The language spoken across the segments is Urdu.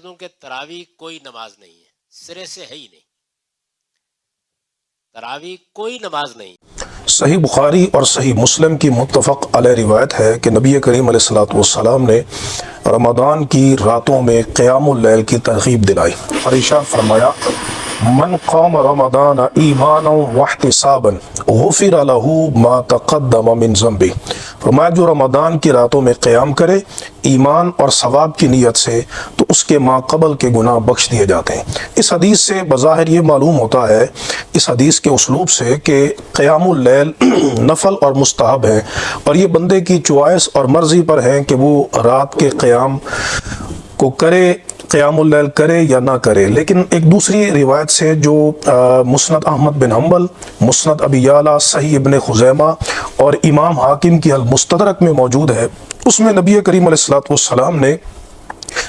دوں کہ تراویح کوئی نماز نہیں ہے، سرے سے ہے ہی نہیں، تراویح کوئی نماز نہیں۔ صحیح بخاری اور صحیح مسلم کی متفق علیہ روایت ہے کہ نبی کریم علیہ الصلوۃ والسلام نے رمضان کی راتوں میں قیام اللیل کی ترغیب دلائی اور ارشاد فرمایا من قام رمضان ایمانا واحتسابا غفر له ما تقدم من ذنبه، فرمایا جو رمضان کی راتوں میں قیام کرے ایمان اور ثواب کی نیت سے تو اس کے ما قبل کے گناہ بخش دیے جاتے ہیں۔ اس حدیث سے بظاہر یہ معلوم ہوتا ہے، اس حدیث کے اسلوب سے، کہ قیام اللیل نفل اور مستحب ہے اور یہ بندے کی چوائس اور مرضی پر ہے کہ وہ رات کے قیام کو کرے، قیام اللیل کرے یا نہ کرے۔ لیکن ایک دوسری روایت سے جو مسند احمد بن حنبل، مسند ابی یعلا، صحیح ابن خزیمہ اور امام حاکم کی المستدرک میں موجود ہے، اس میں نبی کریم علیہ الصلوۃ والسلام نے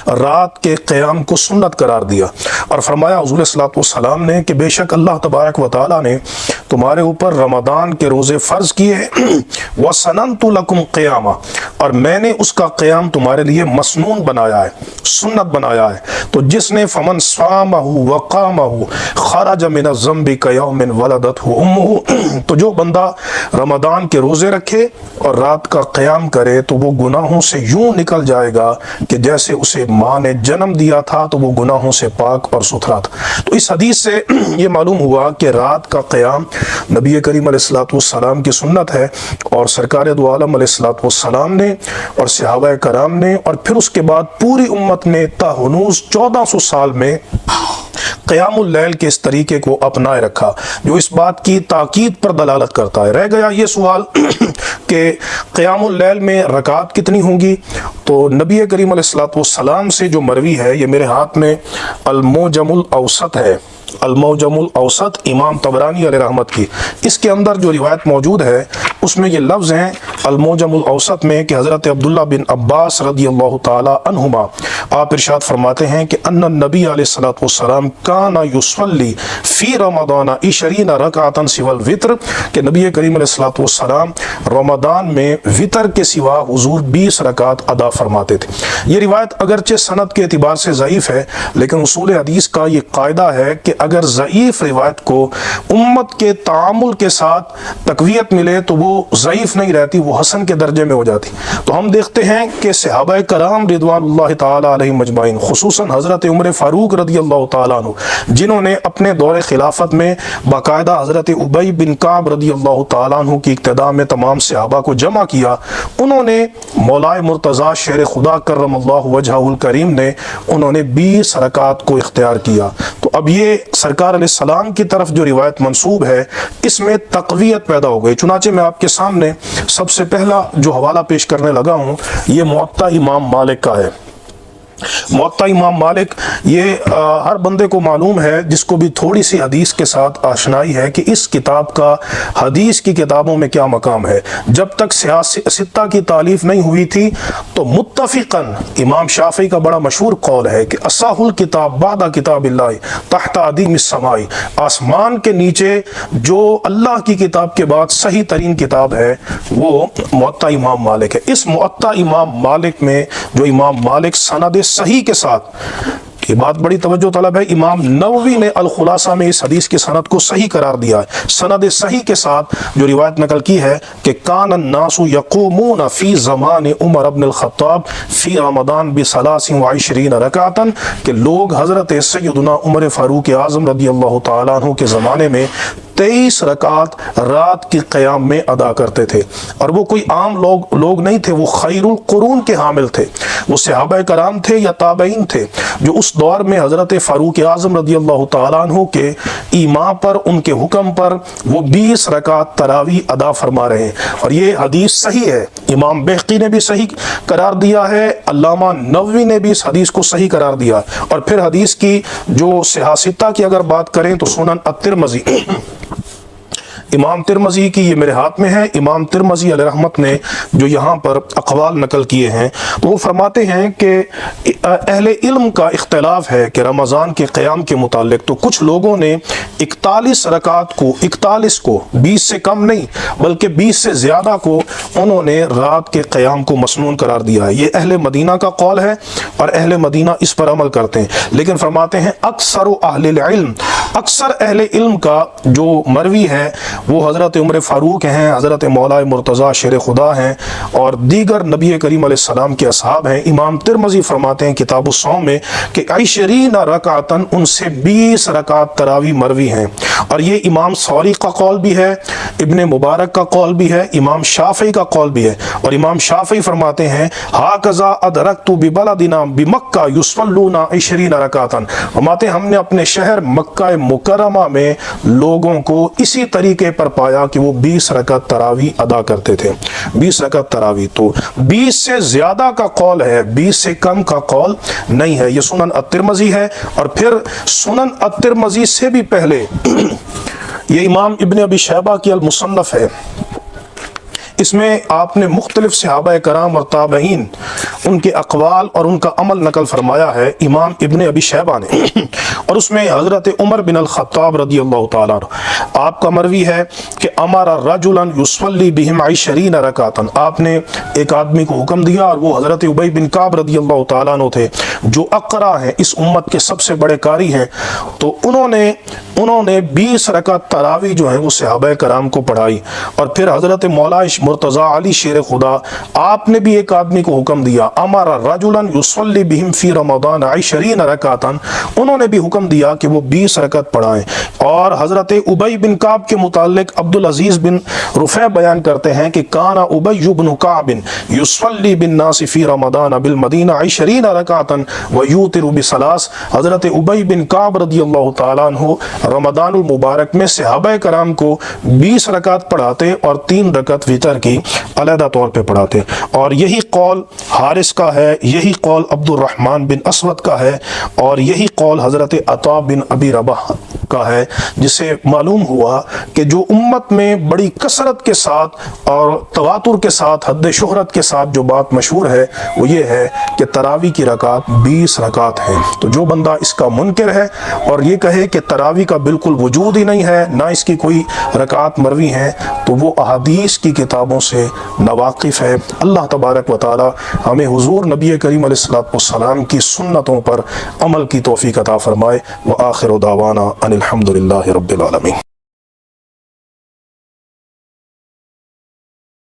رات کے قیام کو سنت قرار دیا اور فرمایا حضور صلی اللہ علیہ وسلم نے کہ بے شک اللہ تبارک و تعالیٰ نے تمہارے اوپر رمضان کے روزے فرض کیے ہیں، وَسَنَنْتُ لَكُمْ قِيَامًا، اور میں نے اس کا قیام تمہارے لیے مسنون بنایا ہے، سنت بنایا ہے۔ تو جس نے فمن صامہ وقامہ خرج من الذنب کیوم ولدتہ امہ، تو جو بندہ رمضان کے روزے رکھے اور رات کا قیام کرے تو وہ گناہوں سے یوں نکل جائے گا کہ جیسے اسے ماں نے جنم دیا تھا تو وہ گناہوں سے پاک اور ستھرا تھا۔ تو اس حدیث سے یہ معلوم ہوا کہ رات کا قیام نبی کریم علیہ الصلوۃ والسلام کی سنت ہے، اور سرکار دو عالم علیہ الصلوۃ والسلام نے اور صحابہ کرام نے اور پھر اس کے بعد پوری امت نے تا ہنوز 1400 سال میں قیام اللیل کے اس طریقے کو اپنائے رکھا، جو اس بات کی تاکید پر دلالت کرتا ہے۔ رہ گیا یہ سوال کہ قیام اللیل میں رکعات کتنی ہوں گی، تو نبی کریم علیہ الصلوۃ والسلام سے جو مروی ہے، یہ میرے ہاتھ میں المعجم الاوسط ہے، المعجم الاوسط امام طبرانی علیہ رحمت کی، اس کے اندر جو روایت موجود ہے اس میں یہ لفظ ہیں المعجم الاوسط میں کہ حضرت عبداللہ بن عباس رضی اللہ تعالی عنہما آپ ارشاد فرماتے ہیں کہ ان النبی علیہ الصلوۃ والسلام کان یصلی فی رمضان 20 رکعتا سوى الوتر، کہ نبی کریم علیہ الصلوۃ والسلام رمضان میں وطر کے سوا حضور 20 رکعات ادا فرماتے تھے۔ یہ روایت اگرچہ سند کے اعتبار سے ضعیف ہے، لیکن اصول حدیث کا یہ قاعدہ ہے کہ اگر ضعیف روایت کو امت کے تعامل کے ساتھ تقویت ملے تو وہ ضعیف نہیں رہتی، وہ حسن کے درجے میں ہو جاتی۔ تو ہم دیکھتے ہیں کہ صحابہ کرام رضوان اللہ تعالی علیہم اجمعین، خصوصاً حضرت عمر فاروق رضی اللہ تعالیٰ عنہ، جنہوں نے اپنے دور خلافت میں باقاعدہ حضرت ابی بن کعب رضی اللہ تعالیٰ عنہ کی اقتداء میں تمام صحابہ کو جمع کیا، انہوں نے مولا مرتضیٰ شیر خدا کرم اللہ وجہہ الکریم نے انہوں نے 20 رکعات کو اختیار کیا۔ تو اب یہ سرکار علیہ السلام کی طرف جو روایت منسوب ہے اس میں تقویت پیدا ہو گئی۔ چنانچہ میں آپ کے سامنے سب سے پہلا جو حوالہ پیش کرنے لگا ہوں یہ موطا امام مالک کا ہے۔ موطا امام مالک، یہ ہر بندے کو معلوم ہے جس کو بھی تھوڑی سی حدیث کے ساتھ آشنائی ہے کہ اس کتاب کا حدیث کی کتابوں میں کیا مقام ہے۔ جب تک ستہ کی تالیف نہیں ہوئی تھی تو متفقاً امام شافعی کا بڑا مشہور قول ہے کہ اصح الکتاب بعد کتاب اللہ تحت عدیم السماء، آسمان کے نیچے جو اللہ کی کتاب کے بعد صحیح ترین کتاب ہے وہ موطا امام مالک ہے۔ اس موطا امام مالک میں جو امام مالک سند صحیح کے ساتھ، یہ بات بڑی توجہ طلب ہے، امام نووی نے الخلاصہ میں اس حدیث کی سند کو صحیح قرار دیا ہے۔ سند صحیح کے ساتھ جو روایت نقل کی ہے کہ کان الناس یقومون فی زمان عمر بن الخطاب فی رمضان ب23 رکعتا، کہ لوگ حضرت سیدنا عمر فاروق اعظم رضی اللہ تعالیٰ عنہ کے زمانے میں 23 رکعات رات کی قیام میں ادا کرتے تھے، اور وہ کوئی عام لوگ نہیں تھے، وہ خیر القرون کے حامل تھے، وہ صحابہ کرام تھے یا تابعین تھے جو اس دور میں حضرت فاروق اعظم رضی اللہ تعالیٰ عنہ کے ایما پر، ان کے حکم پر وہ 20 رکعات تراویح ادا فرما رہے ہیں، اور یہ حدیث صحیح ہے۔ امام بہقی نے بھی صحیح قرار دیا ہے، علامہ نووی نے بھی اس حدیث کو صحیح قرار دیا، اور پھر حدیث کی جو صحاح ستہ کی اگر بات کریں تو سنن الترمذی، امام ترمذی کی یہ میرے ہاتھ میں ہے، امام ترمذی علیہ رحمت نے جو یہاں پر اقوال نقل کیے ہیں تو وہ فرماتے ہیں کہ اہل علم کا اختلاف ہے کہ رمضان کے قیام کے متعلق تو کچھ لوگوں نے 41 رکعات کو 41 کو 20 سے کم نہیں بلکہ 20 سے زیادہ کو انہوں نے رات کے قیام کو مسنون قرار دیا ہے۔ یہ اہل مدینہ کا قول ہے اور اہل مدینہ اس پر عمل کرتے ہیں، لیکن فرماتے ہیں اکثر اہل العلم، اکثر اہل علم کا جو مروی ہے وہ حضرت عمر فاروق ہیں، حضرت مولا مرتضیٰ شیر خدا ہیں اور دیگر نبی کریم علیہ السلام کے اصحاب ہیں۔ امام ترمذی فرماتے ہیں کتاب الصوم میں کہ 20 رکعتاً، ان سے 20 رکعت تراویح مروی ہیں، اور یہ امام ثوری کا قول بھی ہے، ابن مبارک کا قول بھی ہے، امام شافعی کا قول بھی ہے، اور امام شافعی فرماتے ہیں ہاکذا ادرکت ببلدنا بمکہ یصلون 20 رکعتاً، فرماتے ہیں ہم نے اپنے شہر مکہ مکرمہ میں لوگوں کو اسی طریقے پر پایا کہ وہ 20 رکعت تراویح ادا کرتے تھے، 20 رکعت تراویح۔ تو 20 سے زیادہ کا قول ہے، 20 سے کم کا قول نہیں ہے۔ یہ سنن الترمذی ہے، اور پھر سنن الترمذی سے بھی پہلے یہ امام ابن ابی شیبہ کی المصنف ہے، اس میں آپ نے مختلف صحابہ کرام اور تابعین ان کے اقوال اور ان کا عمل نقل فرمایا ہے امام ابن ابی شیبہ نے، اور اس میں حضرت عمر بن الخطاب رضی اللہ تعالیٰ عنہ آپ کا مروی ہے کہ امر رجلا یصلی بہم 20 رکعتاً، آپ نے ایک آدمی کو حکم دیا اور وہ حضرت ابی بن کعب رضی اللہ تعالیٰ عنہ تھے جو اقرا ہیں، اس امت کے سب سے بڑے قاری ہیں، تو انہوں نے 20 رکعت تراویح جو ہیں وہ صحابہ کرام کو پڑھائی، اور پھر حضرت مولا مرتضیٰ علی شیر خدا آپ نے بھی ایک آدمی کو حکم دیا امر رجلا یصلی بہم فی رمضان 20 رکعتاً، انہوں نے بھی حکم دیا کہ وہ 20 رکعت پڑھائیں۔ اور حضرت ابی بن کعب کے متعلق عبدالعزیز بن رفیع بیان کرتے ہیں کہ کان ابی بن کعب یصلی بالناس فی رمضان بالمدینہ 20 رکعتاً ویوتر بثلاث، حضرت ابی بن کعب رضی اللہ تعالیٰ عنہ رمضان المبارک میں صحابہ کرام کو 20 رکعت پڑھاتے اور 3 رکعت وتر کی علیحدہ طور پہ پڑھاتے، اور یہی قول حارث کا ہے، یہی قول عبد الرحمن بن اسود کا ہے، اور یہی قول حضرت عطا بن ابی رباح کا ہے، جس سے معلوم ہوا کہ جو امت میں بڑی کثرت کے ساتھ اور تواتر کے ساتھ حد شہرت کے ساتھ جو بات مشہور ہے وہ یہ ہے کہ تراویح کی رکعت 20 رکعت ہیں۔ تو جو بندہ اس کا منکر ہے اور یہ کہے کہ تراویح کا بالکل وجود ہی نہیں ہے، نہ اس کی کوئی رکعت مروی ہیں، تو وہ احادیث کی کتابوں سے ناواقف ہے۔ اللہ تبارک و تعالی ہمیں حضور نبی کریم علیہ السلام کی سنتوں پر عمل کی توفیق عطا فرمائے۔ وآخر دعوانا ان الحمد للہ رب العالمین۔